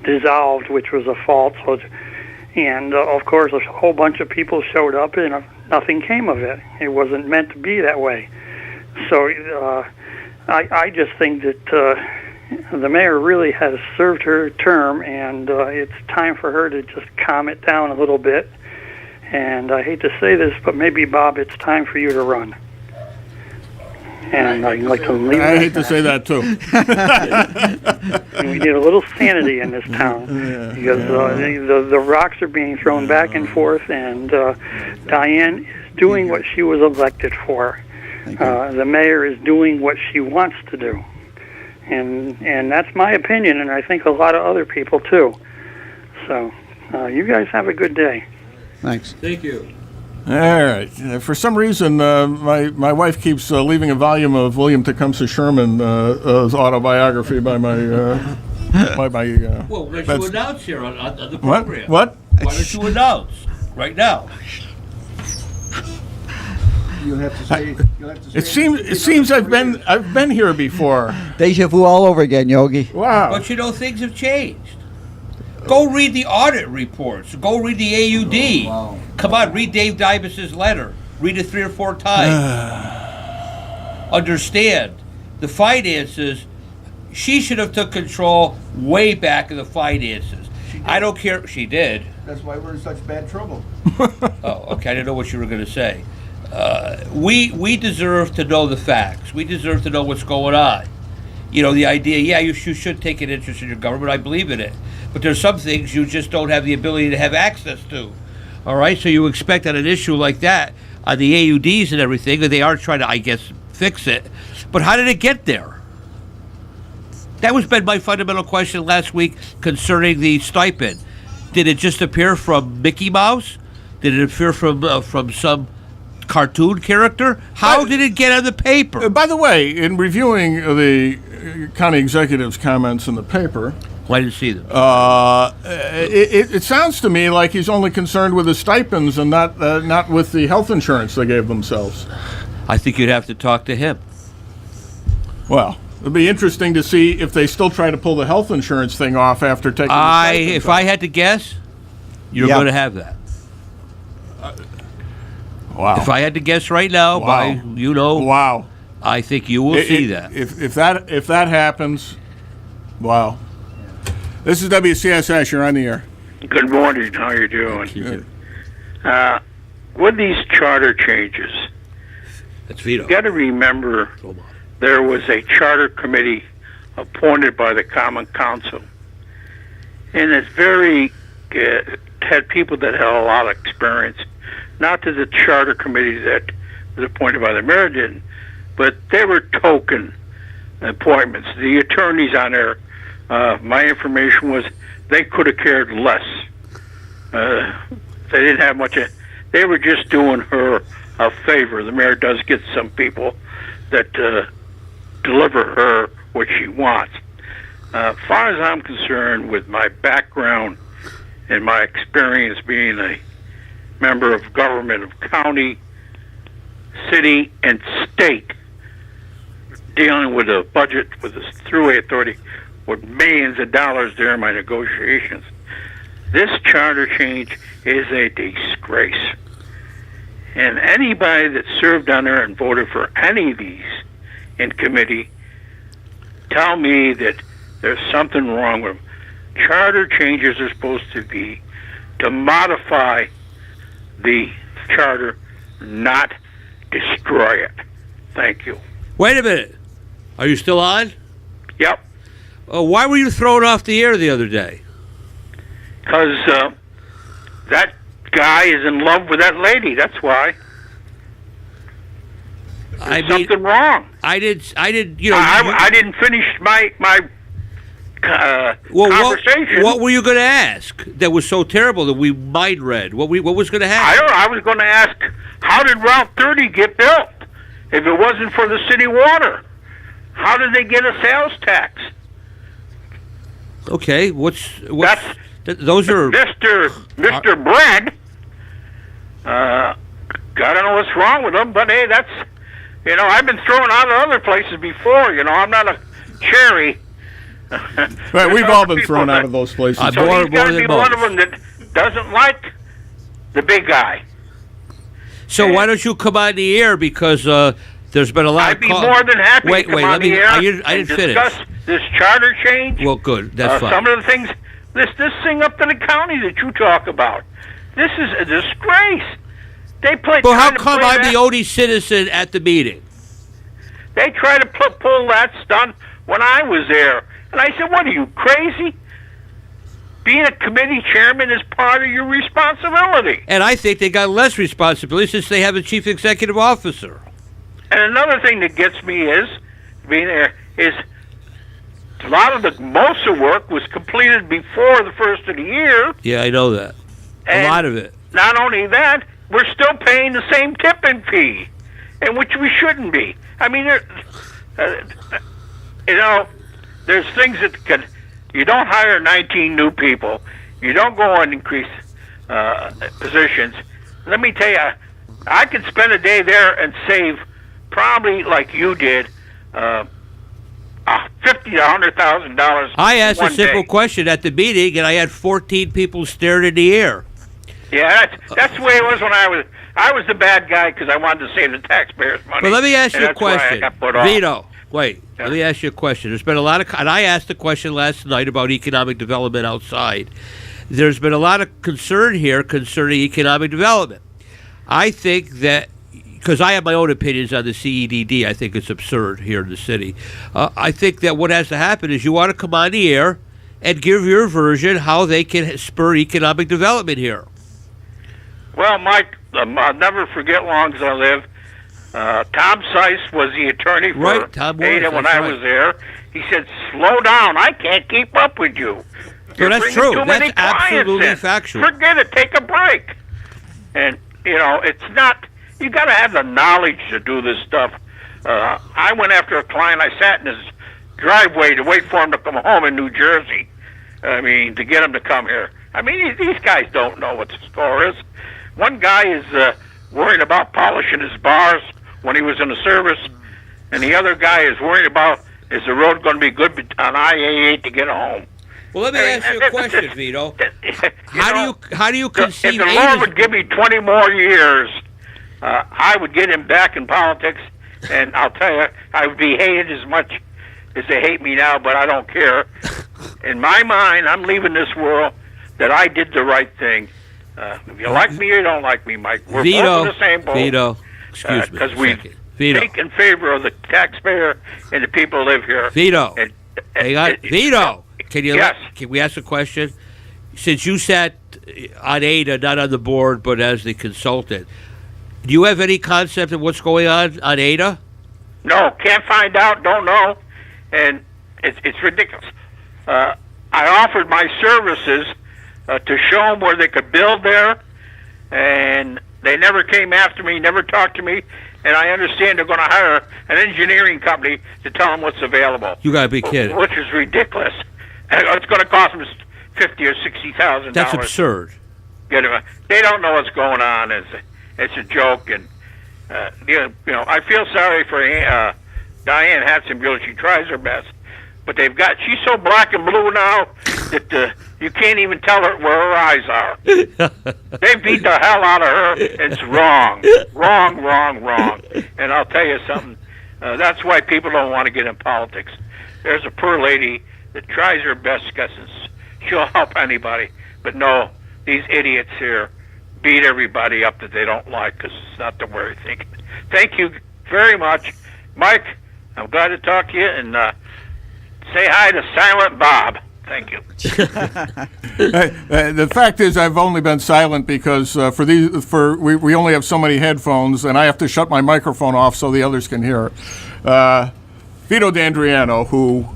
dissolved, which was a falsehood. And, of course, a whole bunch of people showed up, and nothing came of it. It wasn't meant to be that way. So I just think that the mayor really has served her term, and it's time for her to just calm it down a little bit. And I hate to say this, but maybe, Bob, it's time for you to run. And I'd like to leave I it hate at to say that, too. And we need a little sanity in this town, because the rocks are being thrown back and forth, and Diane is doing what she was elected for. The mayor is doing what she wants to do, and that's my opinion, and I think a lot of other people too. So you guys have a good day. Thanks. Thank you. All right. For some reason, my wife keeps leaving a volume of William Tecumseh Sherman's autobiography by my Well, why don't you announce here on the program? What? Why don't you announce right now? You'll have to say. It seems I've been here before. Deja vu all over again, Yogi. Wow. But you know, things have changed. Go read the audit reports. Go read the AUD. wow. Come on, read Dave Dibus's letter. Read it 3 or 4 times. Understand, the finances, she should have took control way back in the finances. I don't care. She did. That's why we're in such bad trouble. Oh, okay. I didn't know what you were going to say. We deserve to know the facts. We deserve to know what's going on. You know, the idea, yeah, you should take an interest in your government. I believe in it. But there's some things you just don't have the ability to have access to. All right? So you expect on an issue like that, on the AUDs and everything, that they are trying to, I guess, fix it. But how did it get there? That was been my fundamental question last week concerning the stipend. Did it just appear from Mickey Mouse? Did it appear from some cartoon character? How did it get on the paper? By the way, in reviewing the county executive's comments in the paper, Well, I didn't see them. it sounds to me like he's only concerned with the stipends and not with the health insurance they gave themselves. I think you'd have to talk to him. Well, it'd be interesting to see if they still try to pull the health insurance thing off after taking. If I had to guess, You're Yeah. going to have that. Wow. If I had to guess right now, Wow. Wow. I think you will see that. If that happens, wow. This is WCSS. You're on the air. Good morning. How you doing? Good. With these charter changes, That's Vito. you got to remember there was a charter committee appointed by the Common Council, and it's had people that had a lot of experience. Not that the charter committee that was appointed by the mayor didn't, but they were token appointments. The attorneys on there, my information was they could have cared less. They didn't have much. They were just doing her a favor. The mayor does get some people that deliver her what she wants. As far as I'm concerned, with my background and my experience being a member of government of county, city, and state, dealing with a budget with the Thruway Authority with millions of dollars during my negotiations, this charter change is a disgrace. And anybody that served on there and voted for any of these in committee, tell me that there's something wrong with them. Charter changes are supposed to be to modify the charter, not destroy it. Thank you. Wait a minute. Are you still on? Yep. Why were you thrown off the air the other day? Because that guy is in love with that lady. That's why. There's something wrong. I did. You know, I didn't finish my conversation. What were you going to ask that was so terrible that we mind read? What was going to happen? I was going to ask, how did Route 30 get built if it wasn't for the city water? How did they get a sales tax? Okay, those are Mr. Bread. I don't know what's wrong with him, but hey, that's, I've been thrown out of other places before. I'm not a cherry. Right, we've all been thrown out of those places. So he's got to be one of them that doesn't like the big guy. So why don't you come on the air, because there's been a lot I'd of be more than happy to come on the air I and didn't finish. discuss this charter change. Well, good. That's fine. Some of the things, this thing up to the county that you talk about, this is a disgrace. They play. Well, how come I'm the only citizen at the meeting? They try to pull that stunt when I was there, and I said, "What are you, crazy? Being a committee chairman is part of your responsibility." And I think they got less responsibility since they have a chief executive officer. And another thing that gets me is being there is a lot of the most of work was completed before the first of the year. Yeah, I know that. And a lot of it. Not only that, we're still paying the same tipping fee, and which we shouldn't be. I mean, there's things that you don't hire 19 new people. You don't go and increase positions. Let me tell you, I could spend a day there and save probably, like you did, $50,000 to $100,000. I asked a simple day. question at the meeting, and I had 14 people staring in the air. Yeah, that's the way it was when I was the bad guy because I wanted to save the taxpayers' money. But let me ask you a that's why I question, got put off. Vito. Wait, let me ask you a question. There's been a lot of, and I asked a question last night about economic development outside. There's been a lot of concern here concerning economic development. I think that, because I have my own opinions on the CEDD, I think it's absurd here in the city. I think that what has to happen is you want to come on the air and give your version how they can spur economic development here. Well, Mike, I'll never forget long as I live. Tom Seiss was the attorney for Tom Ada when I was there. He said, "Slow down. I can't keep up with you." So that's bringing true. too many That's absolutely clients in. factual. Forget it. Take a break. And, it's not, you got to have the knowledge to do this stuff. I went after a client. I sat in his driveway to wait for him to come home in New Jersey. To get him to come here. These guys don't know what the score is. One guy is worrying about polishing his bars when he was in the service, and the other guy is worried about, is the road going to be good on I-88 to get home? Well, let me ask you a question, Vito. How do you conceive? If the Lord would give me 20 more years, I would get him back in politics, and I'll tell you, I would be hated as much as they hate me now, but I don't care. In my mind, I'm leaving this world that I did the right thing. If you like me or you don't like me, Mike, we're both in the same boat. Vito, excuse me. Because we think in favor of the taxpayer and the people who live here. Vito, hang on. Vito, Yes. Can we ask a question? Since you sat on ADA, not on the board, but as the consultant, do you have any concept of what's going on ADA? No, can't find out, don't know, and it's ridiculous. I offered my services to show them where they could build there, and they never came after me, never talked to me, and I understand they're going to hire an engineering company to tell them what's available. You gotta be kidding. Which is ridiculous. It's going to cost them $50,000 or $60,000. That's absurd. They don't know what's going on. It's a joke, and you know, I feel sorry for Diane Hatzenbuehler. She tries her best, but she's so black and blue now that you can't even tell her where her eyes are. They beat the hell out of her. It's wrong. And I'll tell you something. That's why people don't want to get in politics. There's a poor lady that tries her best, because she'll help anybody. But no, these idiots here beat everybody up that they don't like, because it's not the way they think. Thank you very much, Mike. I'm glad to talk to you, and say hi to Silent Bob. Thank you. The fact is, I've only been silent because we only have so many headphones, and I have to shut my microphone off so the others can hear. Vito D'Andriano, who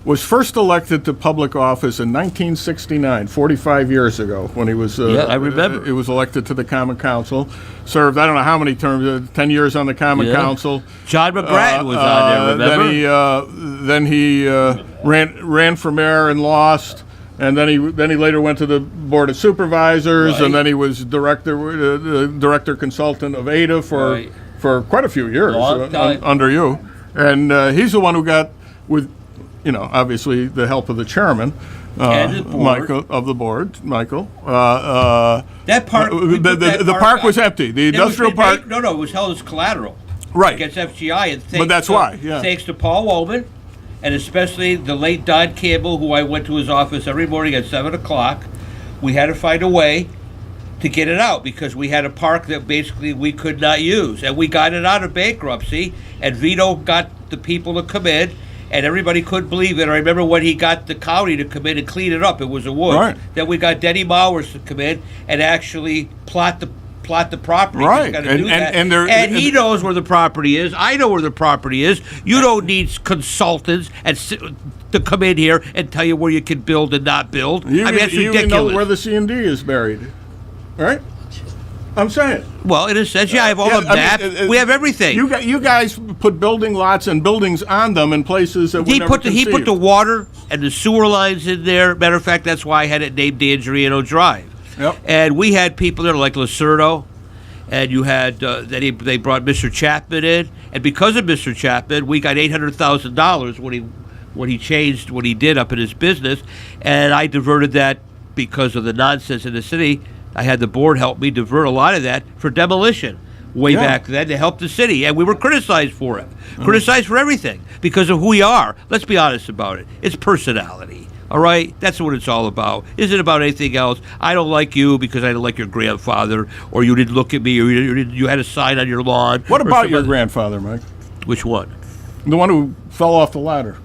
was first elected to public office in 1969, 45 years ago, when he was. I remember. He was elected to the Common Council. Served I don't know how many terms, 10 years on the Common Council. John McGrattan was on there. Remember? Then he ran for mayor and lost. And then he later went to the Board of Supervisors, Right. and then he was director consultant of ADA for quite a few years under you. And he's the one who got, with, obviously the help of the chairman, Michael of the board, Michael. That park, the park was empty. The industrial park. No, it was held as collateral. Right. Against FGI, and But that's why. Yeah. Thanks to Paul Wollman, and especially the late Don Campbell, who I went to his office every morning at 7:00. We had to find a way to get it out, because we had a park that basically we could not use, and we got it out of bankruptcy. And Vito got the people to come in, and everybody couldn't believe it. I remember when he got the county to come in and clean it up. It was a woods. Right. Then we got Denny Mowers to come in and actually plot the property. Right. And he knows where the property is. I know where the property is. You don't need consultants to come in here and tell you where you can build and not build. That's you ridiculous. know where the C&D is buried, right? I'm saying. Well, in a sense, I have all the map. We have everything. You guys put building lots and buildings on them in places that we never conceived. He put the water and the sewer lines in there. Matter of fact, that's why I had it named D'Andriano Drive. Yep. And we had people there like Lacerdo, and you had they brought Mr. Chapman in, and because of Mr. Chapman, we got $800,000 when he changed what he did up in his business, and I diverted that because of the nonsense in the city. I had the board help me divert a lot of that for demolition way back then to help the city, and we were criticized for it, criticized for everything because of who we are. Let's be honest about it. It's personality. All right, that's what it's all about. Isn't about anything else. I don't like you because I don't like your grandfather, or you didn't look at me, or you had a sign on your lawn. What about your grandfather, Mike? Which one? The one who fell off the ladder.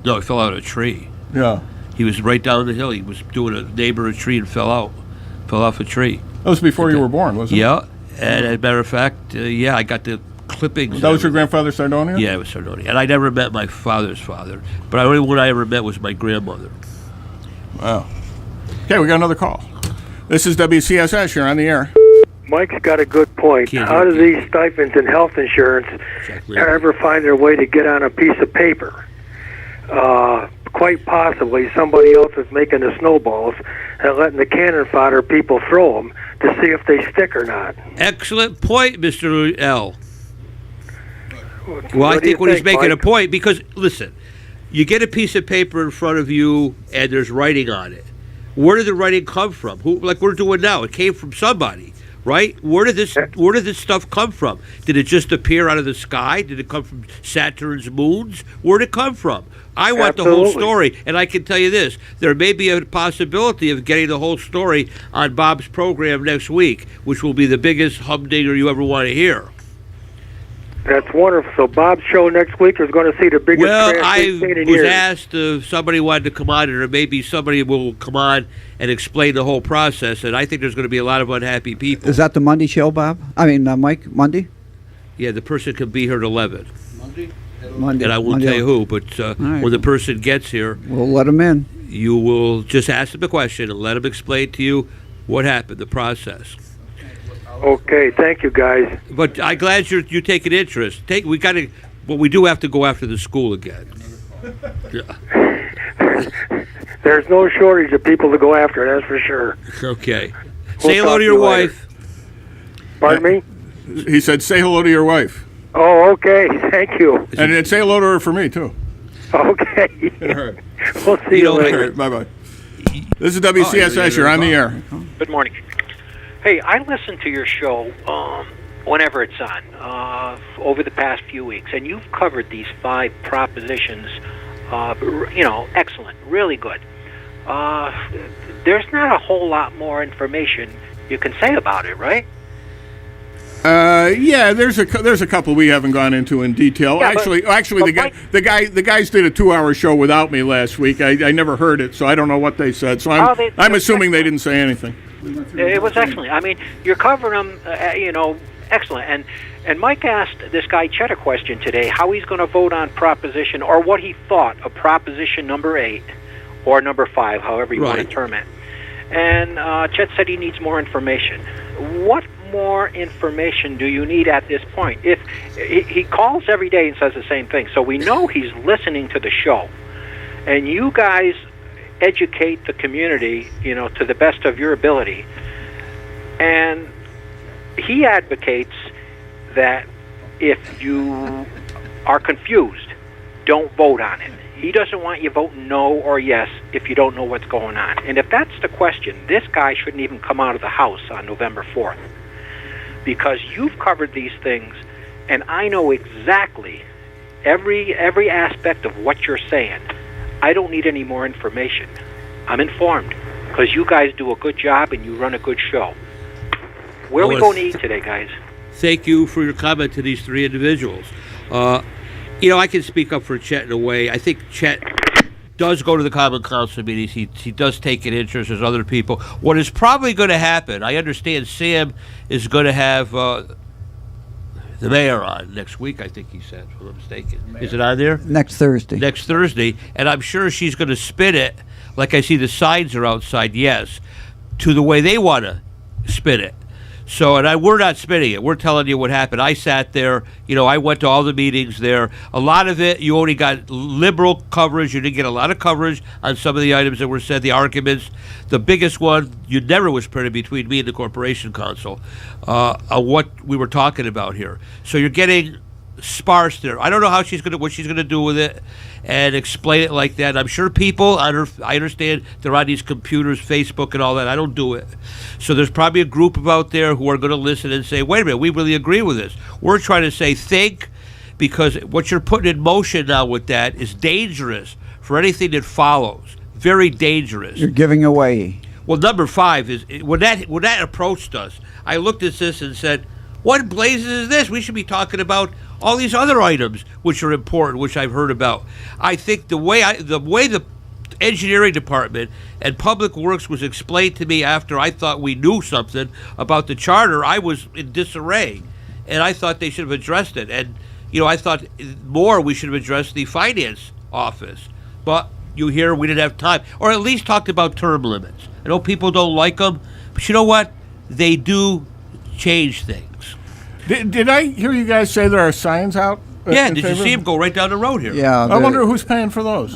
No, he fell out of a tree. Yeah. He was right down the hill. He was doing a neighbor a tree and fell off a tree. That was before you were born, wasn't it? Yeah, and as a matter of fact, I got the clippings. That was your grandfather, Sardonia? Yeah, it was Sardonia. And I never met my father's father, but the only one I ever met was my grandmother. Wow. Okay, we got another call. This is WCSS. You're on the air. Mike's got a good point. How do these stipends and health insurance ever find their way to get on a piece of paper? Quite possibly somebody else is making the snowballs and letting the cannon fodder people throw them to see if they stick or not. Excellent point, Mr. L. Well, I think when he's making a point, because, listen, You get a piece of paper in front of you, and there's writing on it. Where did the writing come from? Who, like we're doing now? It came from somebody, right? Where did this stuff come from? Did it just appear out of the sky? Did it come from Saturn's moons? Where did it come from? I want the whole story, and I can tell you this: there may be a possibility of getting the whole story on Bob's program next week, which will be the biggest humdinger you ever want to hear. That's wonderful. So Bob's show next week is going to see the biggest crash we've seen in I was years. asked if somebody wanted to come on, or maybe somebody will come on and explain the whole process, and I think there's going to be a lot of unhappy people. Is that the Monday show, Bob? I mean, Mike, Monday? Yeah, the person can be here at 11. Monday. And I won't Monday. tell you who, but right. when the person gets here, We'll let them in. you will just ask them a question and let them explain to you what happened, the process. Okay, thank you, guys. But I'm glad you take an interest. But we do have to go after the school again. There's no shortage of people to go after, that's for sure. Okay. We'll Say hello talk to to your you later. wife. Pardon me? He said, say hello to your wife. Oh, okay, thank you. And say hello to her for me, too. Okay. All right. We'll see you All later. right, bye-bye. This is WCSS. You're on the air. Good morning. Hey, I listen to your show whenever it's on over the past few weeks, and you've covered these 5 propositions, excellent, really good. There's not a whole lot more information you can say about it, right? Yeah, there's a couple we haven't gone into in detail. Yeah, actually, but the guys did a 2-hour show without me last week. I never heard it, so I don't know what they said. So I'm assuming they didn't say anything. It was excellent. I mean, you're covering them, excellent. And Mike asked this guy Chet a question today, how he's going to vote on proposition, or what he thought of proposition number 8 or number 5, however you want to term it. And Chet said he needs more information. What more information do you need at this point? If he calls every day and says the same thing, so we know he's listening to the show, and you guys educate the community, to the best of your ability, and he advocates that if you are confused, don't vote on it. He doesn't want you voting no or yes if you don't know what's going on. And if that's the question, this guy shouldn't even come out of the House on November 4th. Because you've covered these things, and I know exactly every aspect of what you're saying. I don't need any more information. I'm informed, because you guys do a good job and you run a good show. Where are we going to eat today, guys? Thank you for your comment to these 3 individuals. I can speak up for Chet in a way. I think Chet does go to the Common Council meetings. He does take an interest as other people. What is probably going to happen, I understand Sam is going to have the mayor on next week, I think he said, if I'm not mistaken. Is it on there? Next Thursday. Next Thursday. And I'm sure she's going to spin it, like I see the signs are outside, yes, to the way they want to spin it. So, we're not spinning it. We're telling you what happened. I sat there. I went to all the meetings there. A lot of it, you only got liberal coverage. You didn't get a lot of coverage on some of the items that were said, the arguments. The biggest one, you never was printed between me and the Corporation Council on what we were talking about here. So you're getting sparse there. I don't know what she's gonna do with it and explain it like that. I'm sure people, I understand they're on these computers, Facebook and all that. I don't do it. So there's probably a group out there who are going to listen and say, wait a minute, we really agree with this. We're trying to say think, because what you're putting in motion now with that is dangerous for anything that follows. Very dangerous. You're giving away. Well, number 5 is, when that approached us, I looked at this and said, what blazes is this? We should be talking about all these other items which are important, which I've heard about. I think the way the engineering department and public works was explained to me after I thought we knew something about the charter, I was in disarray, and I thought they should have addressed it. And I thought more we should have addressed the finance office, but you hear we didn't have time, or at least talked about term limits. I know people don't like them, but you know what? They do change things. Did I hear you guys say there are signs out? Yeah, did you see them go right down the road here? Yeah. I wonder who's paying for those.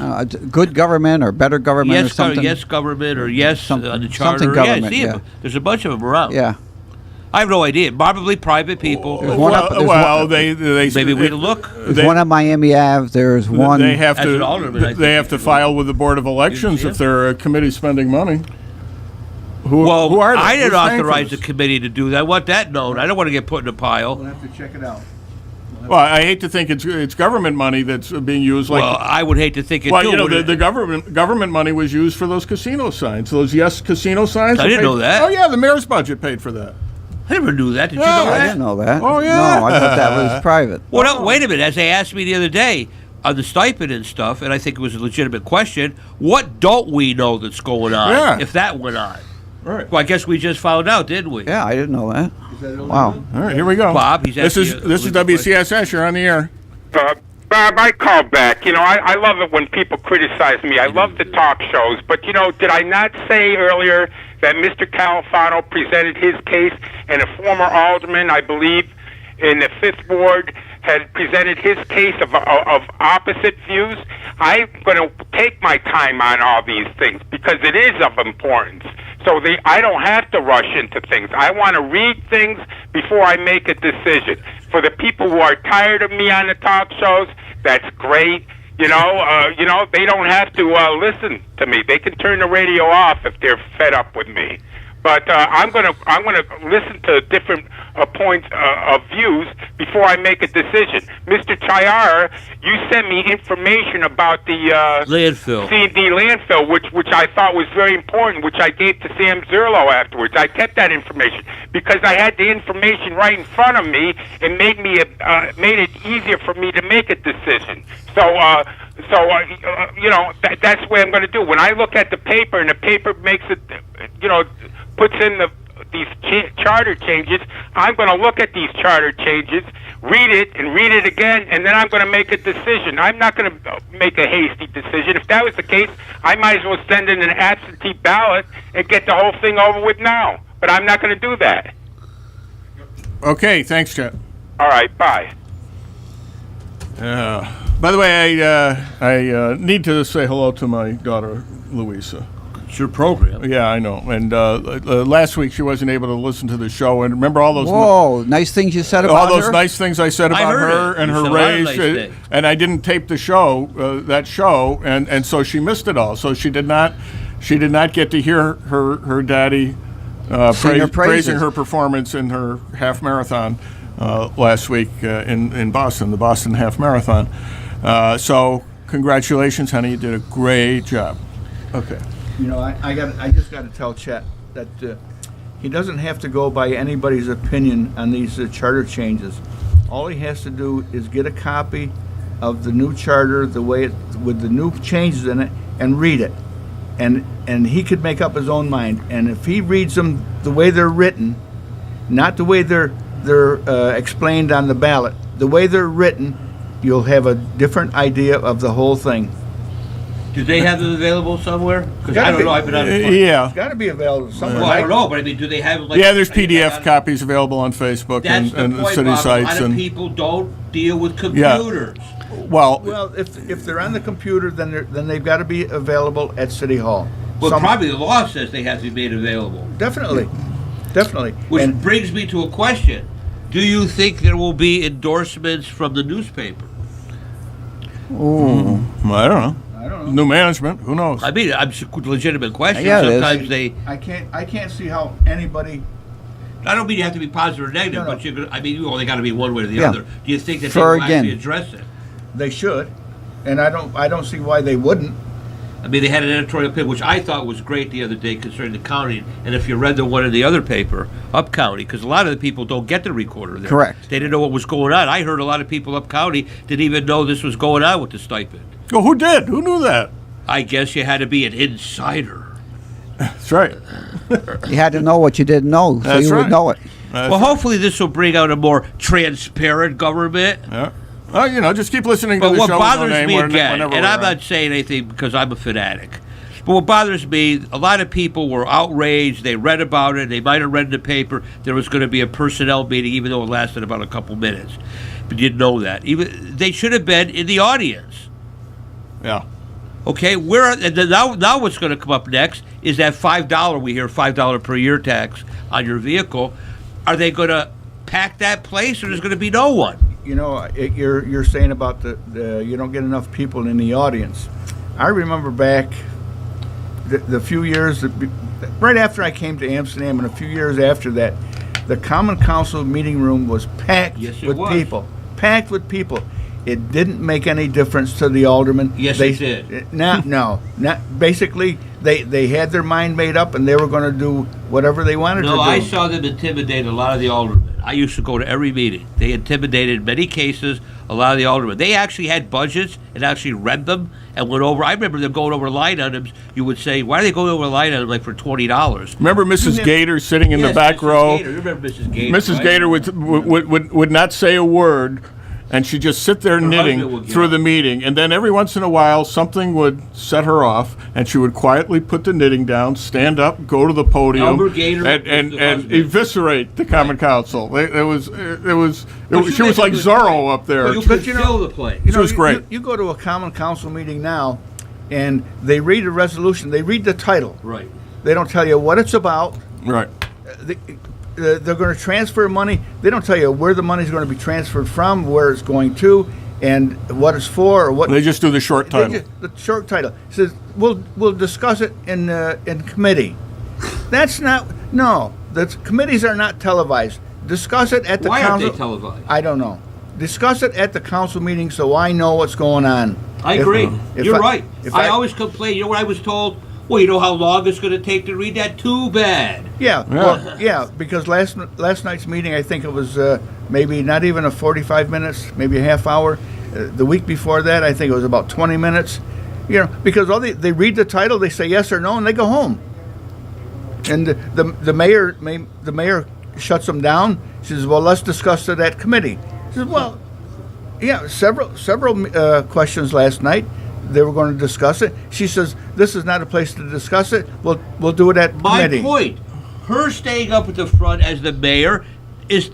Good government or better government or something. Yes, government, or yes, on the charter. Something government, See them. There's a bunch of them around. Yeah. I have no idea. Probably private people. There's one up- there's well, one- they Maybe we look. There's one on Miami Ave. There's one. They have As an to. alderman, I think They have you to should file with the Board of Elections Yeah. if they're a committee spending money. Who Well, are they? I didn't Who's paying for authorize the this? committee to do that. I want that known. I don't want to get put in a pile. We'll have to check it out. Well, I hate to think it's government money that's being used. Like, Well, I would hate to think it well, too. you know, would the it? government money was used for those casino signs. Those yes casino signs. I were didn't paid- know that. Oh yeah, the mayor's budget paid for that. I never knew that. Did you Yeah, know I that? didn't know that. Oh, yeah. No, I thought that was private. Well, no, wait a minute. As they asked me the other day on the stipend and stuff, and I think it was a legitimate question, what don't we know that's going on Yeah. if that went on? Right. Well, I guess we just found out, didn't we? Yeah, I didn't know that. Wow. All right, here we go. Bob, he's this asking is you a this is legal WCSS. You're on the air. Bob, I call back. You know, I love it when people criticize me. I love the talk shows. But, you know, did I not say earlier that Mr. Califano presented his case and a former alderman, I believe, in the 5th Ward had presented his case of opposite views? I'm going to take my time on all these things because it is of importance. So I don't have to rush into things. I want to read things before I make a decision. For the people who are tired of me on the talk shows, that's great. You know, they don't have to listen to me. They can turn the radio off if they're fed up with me. But I'm gonna listen to different points of views before I make a decision. Mr. Chiara, you sent me information about the Landfill. C&D landfill, which I thought was very important, which I gave to Sam Zerlo afterwards. I kept that information because I had the information right in front of me and made it easier for me to make a decision. So you know, that's the way I'm going to do. When I look at the paper and the paper makes it, you know, puts in these charter changes, I'm going to look at these charter changes, read it again, and then I'm going to make a decision. I'm not going to make a hasty decision. If that was the case, I might as well send in an absentee ballot and get the whole thing over with now. But I'm not going to do that. Okay, thanks, Chet. All right, bye. By the way, I need to say hello to my daughter, Louisa. It's your program. Yeah, I know. And last week she wasn't able to listen to the show. And remember all those Whoa, nice things you said about all those her? nice things I said I about heard her it. and You her said a lot of race, nice things. and I didn't tape the show, and so she missed it all. So she did not get to hear her daddy Sing her praises. praising her performance in her half marathon last week in Boston, the Boston Half Marathon. So congratulations, honey, you did a great job. Okay. You know, I just got to tell Chet that he doesn't have to go by anybody's opinion on these charter changes. All he has to do is get a copy of the new charter, the way it, with the new changes in it, and read it. And he could make up his own mind. And if he reads them the way they're written, not the way they're explained on the ballot, the way they're written, you'll have a different idea of the whole thing. Do they have them available somewhere? Because Gotta I don't be. know. I've been on the Yeah. It's got to be available somewhere. Well, I don't know, but I mean, do they have like? Yeah, there's I mean, PDF copies available on Facebook That's and the point, city Bob. sites. A lot of And people don't deal with computers. well, Well, if they're on the computer, then they've got to be available at City Hall. But Some- probably the law says they have to be made available. Definitely. Which And brings me to a question. Do you think there will be endorsements from the newspaper? Ooh. I don't know. I don't know. New management, who knows? I mean, it's a legitimate question. Yeah, it is. Sometimes they. I can't see how anybody. I don't mean you have to be positive or negative, No, no. but you're gonna, I mean, you only got to be one way or the Yeah. other. Do you think that For they will again. actually address it? They should, and I don't see why they wouldn't. I mean, they had an editorial paper, which I thought was great the other day concerning the county. And if you read the one in the other paper, Up County, because a lot of the people don't get the recorder there. Correct. They didn't know what was going on. I heard a lot of people Up County didn't even know this was going on with the stipend. Oh, who did? Who knew that? I guess you had to be an insider. That's right. You had to know what you didn't know, so That's you right. would know it. That's Well, right. hopefully this will bring out a more transparent government. Yeah. Well, you know, just keep listening to But the what show. with no bothers name me again, whenever and we're I'm on. not saying anything because I'm a fanatic, but what bothers me, a lot of people were outraged. They read about it. They might have read in the paper there was going to be a personnel meeting, even though it lasted about a couple minutes. But you didn't know that. Even they should have been in the audience. Yeah. Okay, now what's going to come up next is that $5 we hear $5 per year tax on your vehicle. are they going to pack that place, or there's going to be no one? You know, you're saying about the you don't get enough people in the audience. I remember back the few years right after I came to Amsterdam, and a few years after that, the Common Council meeting room was packed with people. Packed with people. It didn't make any difference to the aldermen. Yes, it did. No. Basically, they had their mind made up, and they were going to do whatever they wanted to do. No, I saw them intimidate a lot of the aldermen. I used to go to every meeting. They intimidated, in many cases, a lot of the aldermen. They actually had budgets and actually read them and went over. I remember them going over line items. You would say, why are they going over line items like for $20? Remember Mrs. Gator sitting in the back Mrs. row? Gator. You remember Mrs. Gator, Mrs. right? Gator would not say a word, and she'd just sit there husband knitting would get through up. the meeting. And then every once in a while, something would set her off, and she would quietly put the knitting down, stand up, go to the podium, Albert Gator and was the husband. eviscerate the Common Council. She was like good Zorro point. up there. Well, you could fill the place. She was great. You go to a Common Council meeting now, and they read a resolution. They read the title. Right. They don't tell you what it's about. Right. They're going to transfer money. They don't tell you where the money's going to be transferred from, where it's going to, and what it's for, or what. They just do the short title. The short title it says we'll discuss it in committee. That's not The committees are not televised. Discuss it at the Why council. aren't they televised? I don't know. Discuss it at the council meeting so I know what's going on. I agree. You're right. If I always complain. You know what I was told? Well, you know how long it's going to take to read that? Too bad. Yeah, because last night's meeting, I think it was maybe not even a 45 minutes, maybe a half hour. The week before that, I think it was about 20 minutes. You know, because they read the title, they say yes or no, and they go home. And the mayor shuts them down. She says, "Well, let's discuss it at committee." She says, "Well, yeah, several questions last night. They were going to discuss it." She says, "This is not a place to discuss it. We'll do it at committee." My point, her staying up at the front as the mayor is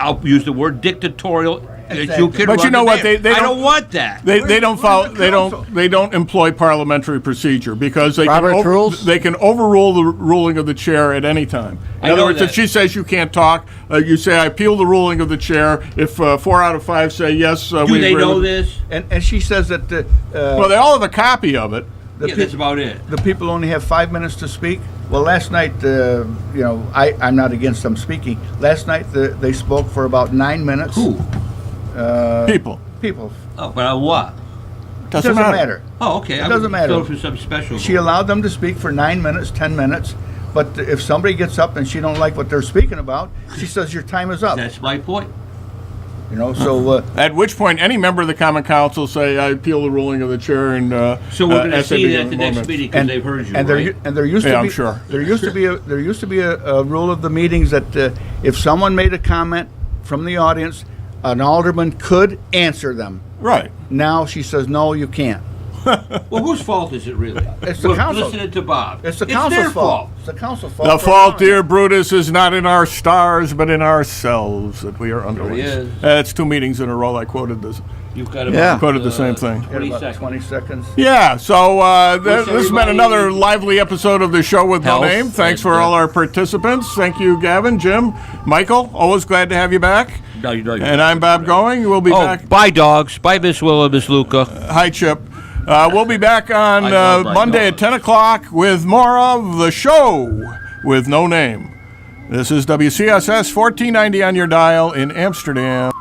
I'll use the word dictatorial. Exactly. You can But you run know the what? mayor. They I don't- don't want that. They don't follow. the council? They don't employ parliamentary procedure because they Robert's can rules? they can overrule the ruling of the chair at any time. In I other know words, that. if she says you can't talk, you say I appeal the ruling of the chair. If 4 out of 5 say yes, Do we they agree know with- this? And she says that Well, they all have a copy of it. the, Yeah, that's about it. the people only have 5 minutes to speak. Well, last night, I'm not against them speaking. Last night, they spoke for about 9 minutes. Who? People. People. Oh, but on what? Doesn't matter. Oh, okay. It doesn't matter. For some special. She allowed them to speak for 9 minutes, 10 minutes. But if somebody gets up and she don't like what they're speaking about, she says your time is up. That's my point. So At which point, any member of the Common Council say I appeal the ruling of the chair and. So we're going to see that at the next moment. meeting because they've heard you, and right? there used to Yeah, be I'm sure. there used to be a rule of the meetings that if someone made a comment from the audience, an alderman could answer them. Right. Now she says no, you can't. Well, whose fault is it really? It's the We're council. listening to Bob. It's the their council's fault. It's the council's fault. The for fault, allowing dear it. Brutus, is not in our stars, but in ourselves that we are underlings. is. That's 2 meetings in a row I quoted this. You've got Yeah. about, Quoted the same thing. Got 20 about seconds. 20 seconds. Yeah, so this has been everybody- another lively episode of the show with no Health name. Thanks and, for all our participants. Thank you, Gavin, Jim, Michael. Always glad to have you back. No, you don't. And I'm Bob Going. We'll be Oh, back. bye, dogs. Bye, Miss Willa, Miss Luca. Hi, Chip. We'll be back on I love my Monday at dogs. 10 o'clock with more of the show with no name. This is WCSS 1490 on your dial in Amsterdam.